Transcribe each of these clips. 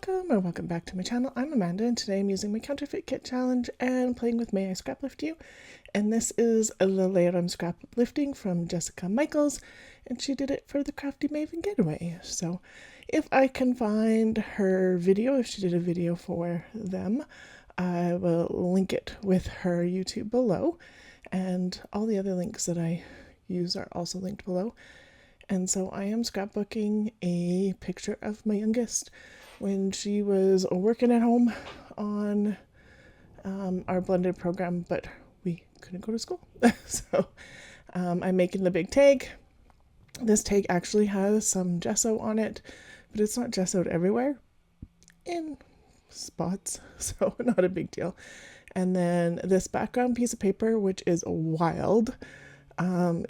Welcome or welcome back to my channel. I'm Amanda and today I'm using my Counterfeit Kit Challenge and playing with May I Scraplift You. And this is the layer I'm scraplifting from Jessica Michaels, and she did it for the Crafty Maven Getaway. So if I can find her video, if she did a video for them, I will link it with her YouTube below, and all the other links that I use are also linked below. And so I am scrapbooking a picture of my youngest when she was working at home on our blended program, but we couldn't go to school. So I'm making the big tag. This tag actually has some gesso on it, but it's not gessoed everywhere, in spots, so not a big deal. And then this background piece of paper, which is wild,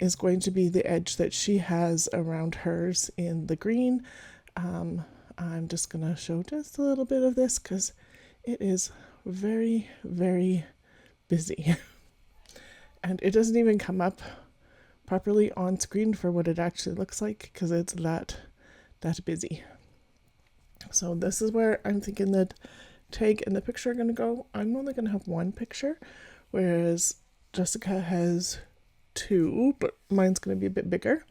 is going to be the edge that she has around hers in the green. I'm just going to show just a little bit of this because it is very, very busy. And it doesn't even come up properly on screen for what it actually looks like because it's that busy. So this is where I'm thinking that tag and the picture are going to go. I'm only going to have one picture, whereas Jessica has two, but mine's going to be a bit bigger.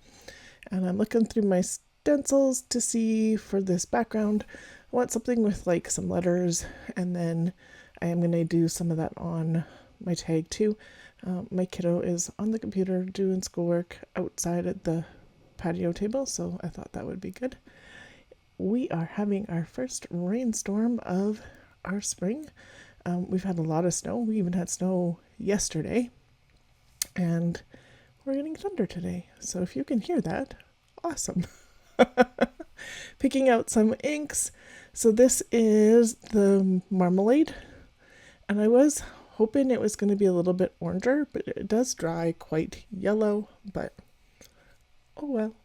And I'm looking through my stencils to see for this background, I want something with like some letters, and then I am going to do some of that on my tag too. My kiddo is on the computer doing schoolwork outside at the patio table, so I thought that would be good. We are having our first rainstorm of our spring. We've had a lot of snow. We even had snow yesterday, and we're getting thunder today. So if you can hear that, awesome. Picking out some inks. So this is the marmalade, and I was hoping it was going to be a little bit oranger, but it does dry quite yellow, but oh well.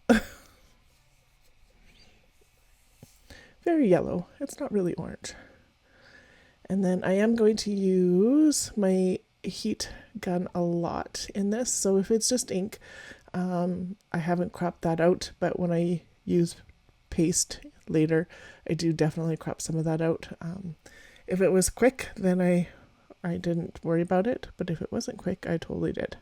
Very yellow. It's not really orange. And then I am going to use my heat gun a lot in this, so if it's just ink, I haven't cropped that out, but when I use paste later, I do definitely crop some of that out. If it was quick, then I didn't worry about it, but if it wasn't quick, I totally did.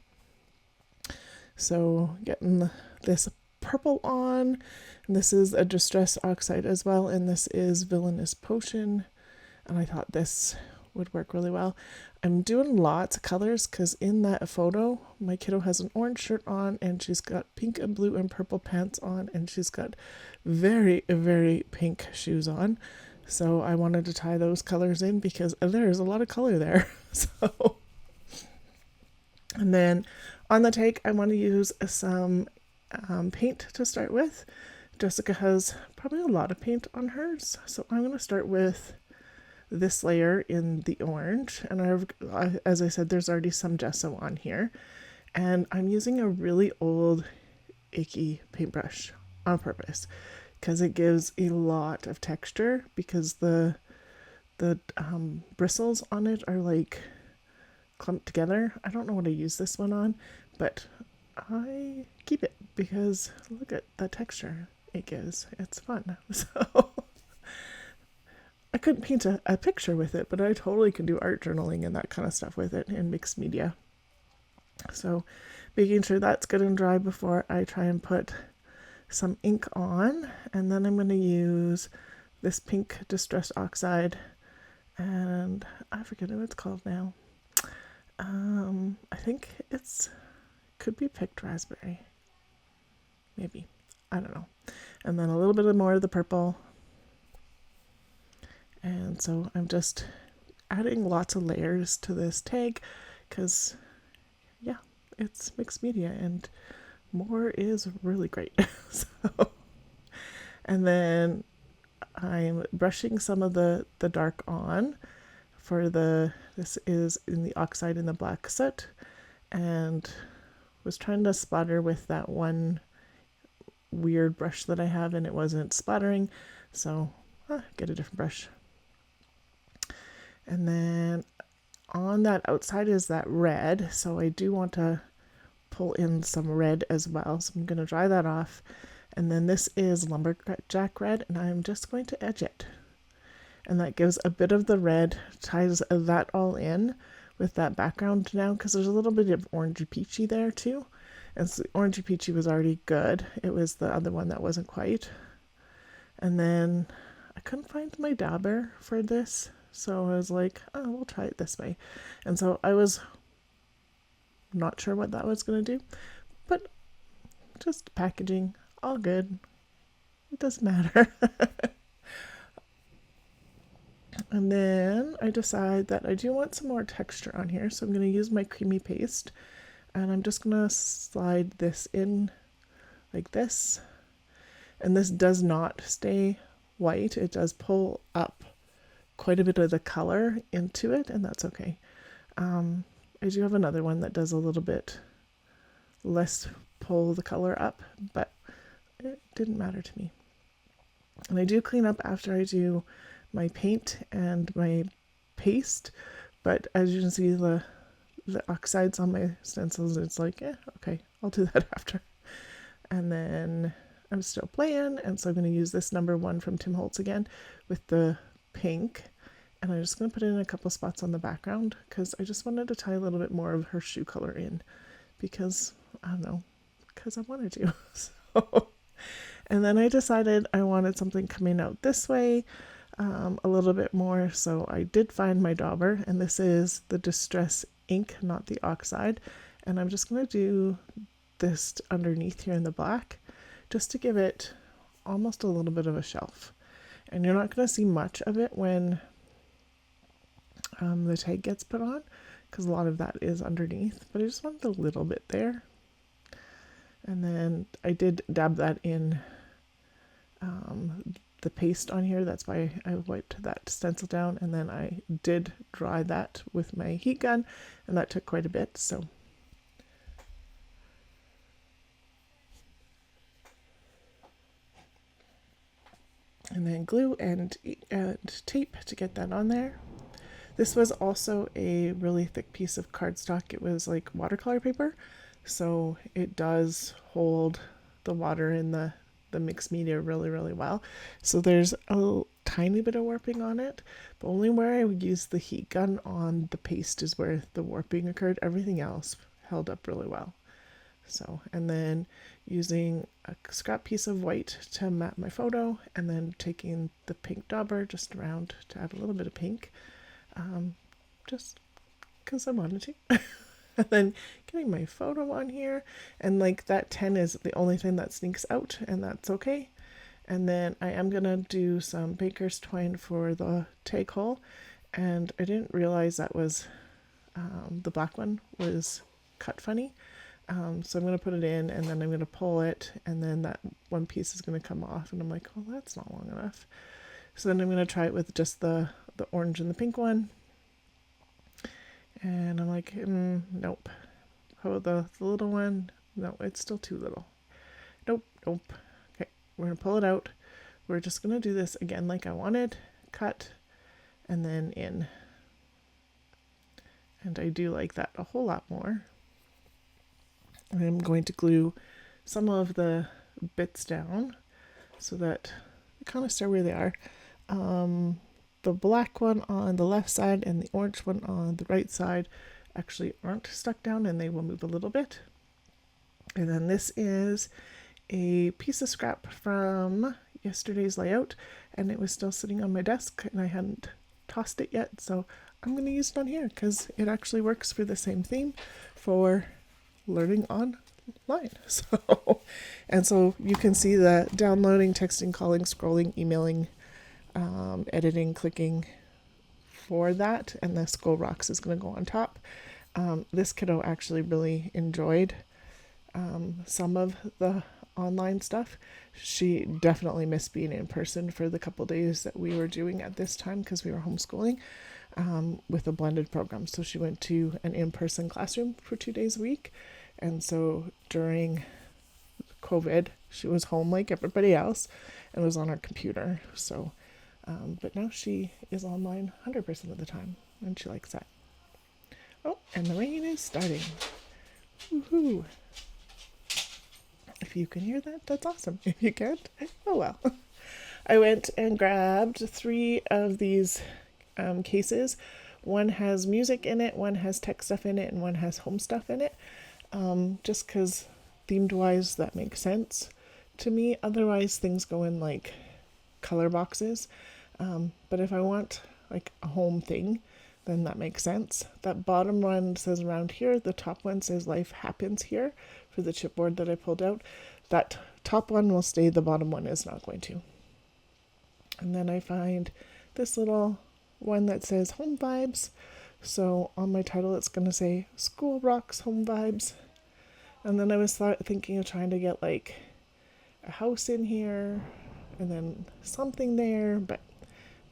So getting this purple on, and this is a Distress Oxide as well, and this is Villainous Potion, and I thought this would work really well. I'm doing lots of colors because in that photo, my kiddo has an orange shirt on, and she's got pink and blue and purple pants on, and she's got very, very pink shoes on. So I wanted to tie those colors in because there's a lot of color there. So, and then on the tag, I want to use some paint to start with. Jessica has probably a lot of paint on hers, so I'm going to start with this layer in the orange, and as I said, there's already some gesso on here, and I'm using a really old icky paintbrush on purpose because it gives a lot of texture, because the bristles on it are like clumped together. I don't know what I use this one on, but I keep it because look at the texture it gives. It's fun. So I couldn't paint a picture with it, but I totally can do art journaling and that kind of stuff with it in mixed media. So making sure that's good and dry before I try and put some ink on. And then I'm going to use this pink Distress Oxide, and I forget what it's called now. I think could be picked raspberry. Maybe. I don't know. And then a little bit more of the purple. And so I'm just adding lots of layers to this tag because, yeah, it's mixed media and more is really great. So, and then I'm brushing some of the dark on for this is in the oxide in the black soot, and was trying to splatter with that one weird brush that I have, and it wasn't splattering, so get a different brush. And then on that outside is that red, so I do want to pull in some red as well, so I'm going to dry that off. And then this is lumberjack red, and I'm just going to edge it. and that gives a bit of the red, ties that all in with that background now, because there's a little bit of orangey peachy there too. And so the orangey peachy was already good. It was the other one that wasn't quite. And then I couldn't find my dauber for this, so I was like, oh, we'll try it this way. And so I was not sure what that was going to do, but just packaging, all good. It doesn't matter. And then I decide that I do want some more texture on here, so I'm going to use my creamy paste, and I'm just going to slide this in like this. And this does not stay white. It does pull up quite a bit of the color into it, and that's okay. I do have another one that does a little bit less pull the color up, but it didn't matter to me. And I do clean up after I do my paint and my paste, but as you can see, the oxides on my stencils, it's like, okay, I'll do that after. And then I'm still playing, and so I'm going to use this number 1 from Tim Holtz again with the pink, and I'm just going to put it in a couple spots on the background because I just wanted to tie a little bit more of her shoe color in, because I don't know, because I wanted to. So, and then I decided I wanted something coming out this way a little bit more, so I did find my dauber, and this is the Distress ink, not the oxide, and I'm just going to do this underneath here in the black, just to give it almost a little bit of a shelf. And you're not going to see much of it when the tag gets put on, because a lot of that is underneath, but I just wanted a little bit there. And then I did dab that in the paste on here. That's why I wiped that stencil down, and then I did dry that with my heat gun, and that took quite a bit. So and then glue and tape to get that on there. This was also a really thick piece of cardstock. It was like watercolor paper, so it does hold the water in the mixed media really, really well. So there's a tiny bit of warping on it, but only where I would use the heat gun on the paste is where the warping occurred. Everything else held up really well. So, and then using a scrap piece of white to map my photo, and then taking the pink dauber just around to add a little bit of pink, just because I wanted to. And then getting my photo on here, and like that 10 is the only thing that sneaks out, and that's okay. And then I am gonna do some baker's twine for the tag hole, and I didn't realize that was the black one was cut funny. So I'm going to put it in, and then I'm going to pull it, and then that one piece is going to come off, and I'm like, oh, that's not long enough. So then I'm going to try it with just the orange and the pink one, and I'm like, nope. How about the little one? No, it's still too little. Nope. Okay, we're going to pull it out. We're just going to do this again like I wanted. Cut, and then in. And I do like that a whole lot more. I'm going to glue some of the bits down so that they kind of stay where they are. The black one on the left side and the orange one on the right side actually aren't stuck down, and they will move a little bit. And then this is a piece of scrap from yesterday's layout, and it was still sitting on my desk, and I hadn't tossed it yet, so I'm going to use it on here because it actually works for the same theme for learning online. So you can see the downloading, texting, calling, scrolling, emailing, editing, clicking for that, and the Skull Rocks is going to go on top. This kiddo actually really enjoyed some of the online stuff. She definitely missed being in person for the couple days that we were doing at this time, because we were homeschooling with a blended program. So she went to an in-person classroom for 2 days a week, and so during COVID she was home like everybody else and was on her computer. So but now she is online 100% of the time, and she likes that. Oh, and the rain is starting. Woohoo! If you can hear that, that's awesome. If you can't, oh well. I went and grabbed 3 of these cases. One has music in it, one has tech stuff in it, and one has home stuff in it. Just because themed wise that makes sense to me. Otherwise, things go in like color boxes. But if I want like a home thing, then that makes sense. That bottom one says around here, the top one says life happens here for the chipboard that I pulled out. That top one will stay, the bottom one is not going to. And then I find this little one that says home vibes. So on my title it's going to say School Rocks Home Vibes. And then I was thinking of trying to get like a house in here and then something there, but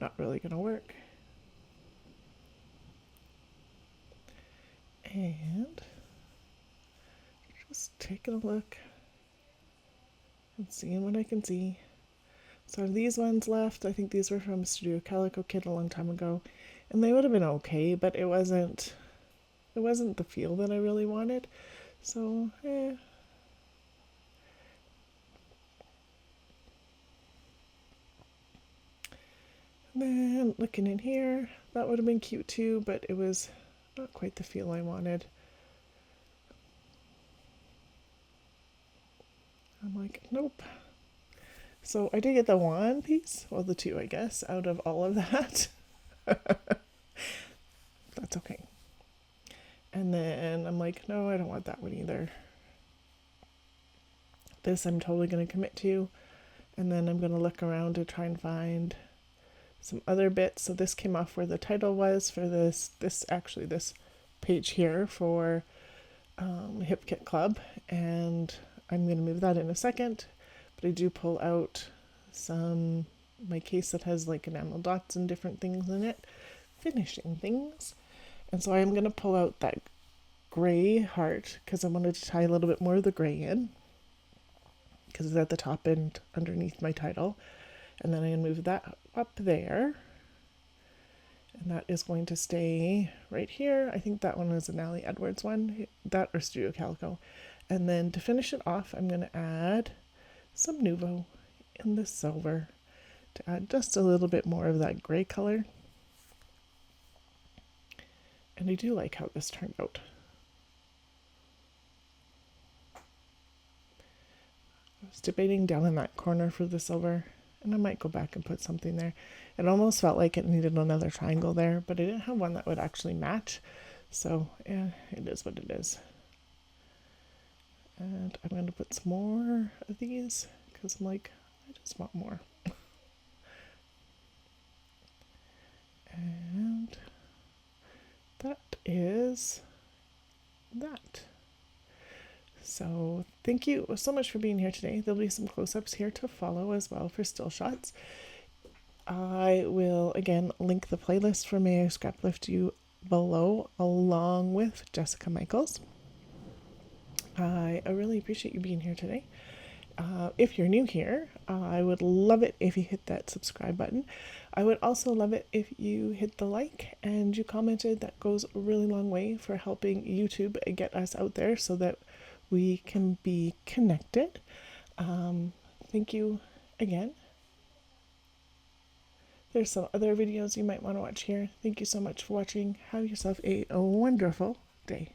not really going to work. And just taking a look and seeing what I can see. So these ones left, I think these were from Studio Calico Kit a long time ago, and they would have been okay, but it wasn't the feel that I really wanted. So, And then looking in here, that would have been cute too, but it was not quite the feel I wanted. I'm like, nope. So I did get the one piece, well, the 2, I guess, out of all of that. That's okay. And then I'm like, no, I don't want that one either. This I'm totally going to commit to. And then I'm going to look around to try and find some other bits. So this came off where the title was for this page here for Hip Kit Club. And I'm going to move that in a second. But I do pull out my case that has like enamel dots and different things in it, finishing things. And so I'm going to pull out that gray heart because I wanted to tie a little bit more of the gray in because it's at the top and underneath my title. And then I'm going to move that up there. And that is going to stay right here. I think that one was an Allie Edwards one, that or Studio Calico. And then to finish it off, I'm going to add some Nuvo in the silver to add just a little bit more of that gray color. And I do like how this turned out. I was debating down in that corner for the silver, and I might go back and put something there. It almost felt like it needed another triangle there, but I didn't have one that would actually match. So yeah, it is what it is. And I'm going to put some more of these because I'm like, I just want more. And that is that. So thank you so much for being here today. There'll be some close-ups here to follow as well for still shots. I will again link the playlist for May I Scraplift You below along with Jessica Michaels. I really appreciate you being here today. If you're new here, I would love it if you hit that subscribe button. I would also love it if you hit the like and you commented. That goes a really long way for helping YouTube get us out there so that we can be connected. Thank you again. There's some other videos you might want to watch here. Thank you so much for watching. Have yourself a wonderful day.